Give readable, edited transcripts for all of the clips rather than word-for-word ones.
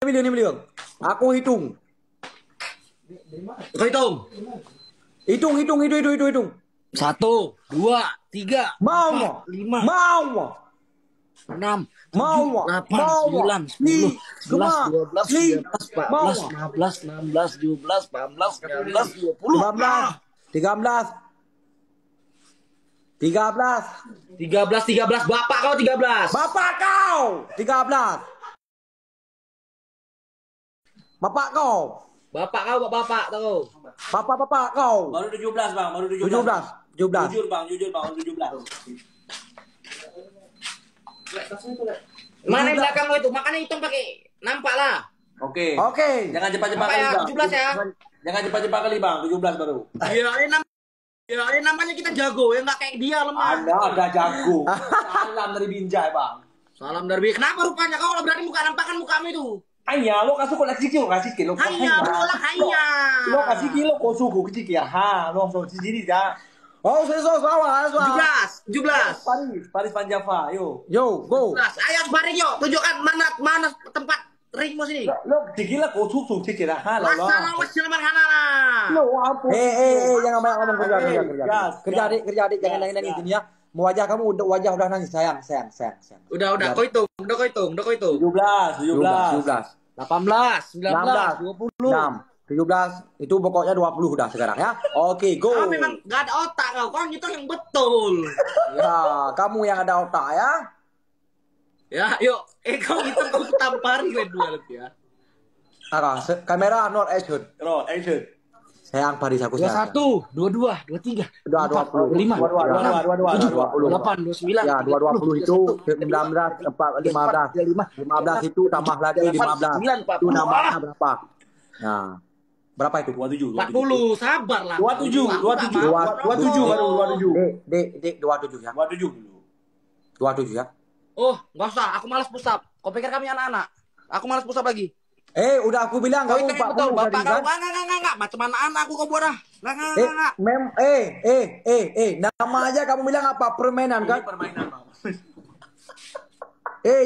milion. Aku hitung. Kau hitung. Hitung. 1, 2, 3, Mau 4, 5, mau 6, mau 8, mau 9, 10, 11, 12, 13, 14, 15, 16, 17, 18, 19, 20, 13. 13, bapak kau 13. Bapak kau 13. Bapak kau. Bapak tahu. Bapak kau. Baru 17 bang, baru 17. 17. Jujur bang, baru 17. Mana yang belakang itu? Makanya hitung pakai nampak lah. Oke. Jangan cepat-cepat Apa kali ya? bang. 17 ya. Jangan cepat-cepat kali bang, 17 baru. Ya, namanya kita jago ya, nggak kayak dia lemah. Anda udah jago. Salam dari Binjai bang. Salam dari. Kenapa rupanya kau kalau berani muka nampakan mukamu itu? Hanya lo kasih koleksi kilo kasih kilo. Hanya berulang hanya. Lo kasih kilo kau suku kecil ya. Ha, lo so sendiri ya. Oh, sesuatu salah. 17. Paris Panjava, yo. Yo, go. 17. Ayo baring yuk, tunjukkan mana tempat ringmu sini. Lo kecil lah kau susu kecil ya. Ha, lo. Wassalamualaikum warahmatullahi. Lo ampun. Jangan banyak ngomong kerja adik jangan nangis sini ya. Wajah kamu wajah udah nangis sayang. Udah kau hitung. 17. 17, 18, 19, 20. 17 itu pokoknya 20 udah sekarang ya. Oke, go. Kau memang gak ada otak kau itu yang betul. Ya, kamu yang ada otak ya. Ya, yuk. Kau hitung kau tampar gue dua nanti ya. Kamera not action. Roll action. Sayang Paris aku 21, 22, 23, Udah 25, 22. 8, 29, Ya, 20 itu 19, 15 itu tambah lagi 15. Itu nambahnya berapa? Nah, berapa itu? 27. 40, sabar lah. 27 baru 27. Dek 27 ya. 27 dulu. 27 ya. Oh, nggak usah. Aku malas push up. Kau pikir kami anak-anak? Aku malas push up lagi. Udah aku bilang Kau kamu itu yang betul. 40 Bapak tadi kau kan? enggak. Macam mana anak aku kau buat dah? Enggak. Nama aja kamu bilang apa? Permainan kan? Ini permainan bang.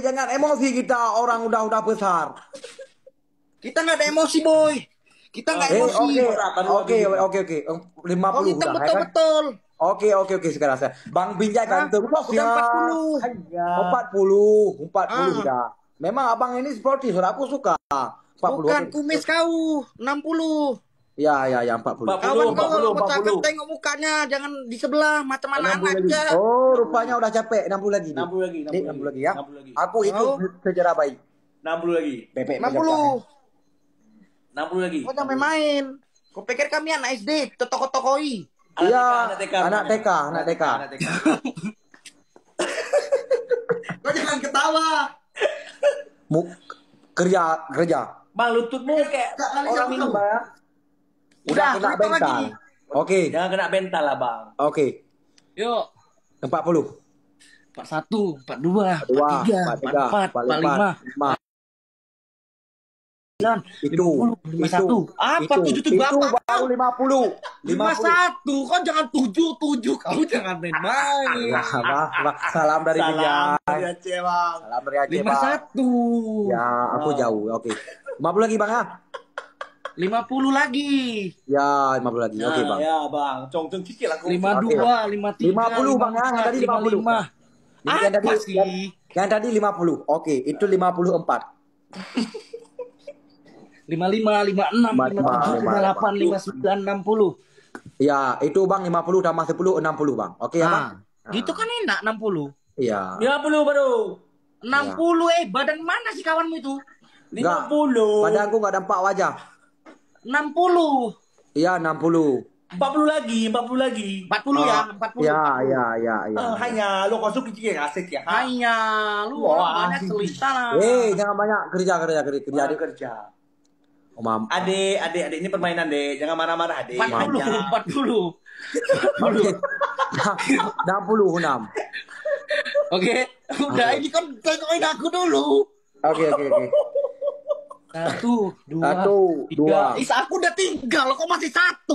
Jangan emosi kita orang udah besar. Kita nggak ada emosi, boy. Kita nggak emosi. Oke. 50 Kau hitung udah ya kan? betul. Oke sekarang saya. Bang Binjai ganteng. Udah 40. 40 udah. Memang abang ini sportif, aku suka. 40. Bukan kumis kau. 60. Ya 40. Kawan kau cakep tengok mukanya, jangan di sebelah macam mana aja. Oh, rupanya udah capek. 60 lagi. 60 lagi. 60 lagi ya. 60 lagi. Aku itu sejarah baik. 60 lagi. Bebek 60. 60 lagi. Kau jangan main. Kau pikir kami anak SD, toko-tokoi. Iya, anak TK. Kau jangan ketawa. Kerja. Bang lututmu kayak orang minum bang. Udah kena hitung bental. lagi. Oke. Jangan kena bental lah bang. Oke. Yuk. 40. 41, 42, 43, 44, 45. 45. Itu 51. Apa 77 bapak? Baru 50. 51. Kau jangan 77. Kau jangan main-main. Ya, salam dari Binjai. Salam dari Aceh bang. Salam dari Aceh, Bang. 51. Ya, aku jauh. Oke. 50 lagi, Bang ya? 50 lagi. Ya, 50 lagi. Oke, Bang. Ya bang. Cong cicil aku. 52, 53. 50 Bang ya, yang tadi 50. 55. Apa sih? Yang tadi 50. Oke, itu 54. 55, 56, 57, 58, 59, 60. Ya, itu Bang 50 tambah 10 60, Bang. Oke ya, Bang? Gitu kan enak 60. Iya. 50 baru. 60 badan mana sih kawanmu itu? 50. Badanku enggak ada 4 wajah. 60. Iya, 60. 40 lagi. 40 ya, 40. Ya. Hanya lo masuk kecil ya asik ya. Hanya lu Wah, banyak cerita lah. Jangan banyak kerja. Kerja. Om. Adik ini permainan dek. Jangan marah-marah adik. 40. Oke. 66. Oke. Udah ini kan tengokin aku dulu. Oke. 1, 2, 1, 2. 3. Aku udah tinggal, kok masih 1?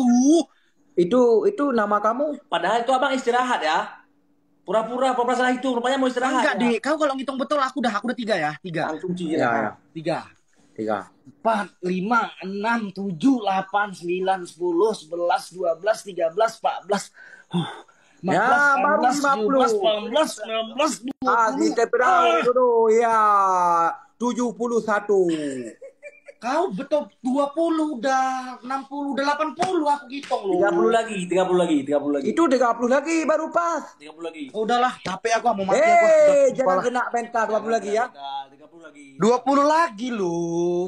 Itu nama kamu? Padahal itu abang istirahat ya. Pura-pura salah itu. Rupanya mau istirahat. Enggak, ya. Dek. Kau kalau ngitung betul aku udah 3 ya. 3. Langsung cicil Ya. 3. 3. 4, 5, 6, 7, 8, 9, 10, 11, 12, 13, 14. 15, Ya, baru 16, 17, 18, 19, 20. Di Teperau dulu ya 71. Kau betul 20 udah 60 udah 80 aku hitung loh. 30 lagi, 30 lagi, 30 lagi. Itu 30 lagi baru pas. 30 lagi. Udahlah, capek aku mau mati aku. Jangan kena pentas 20 lagi ya. 30 lagi. 20 lagi loh.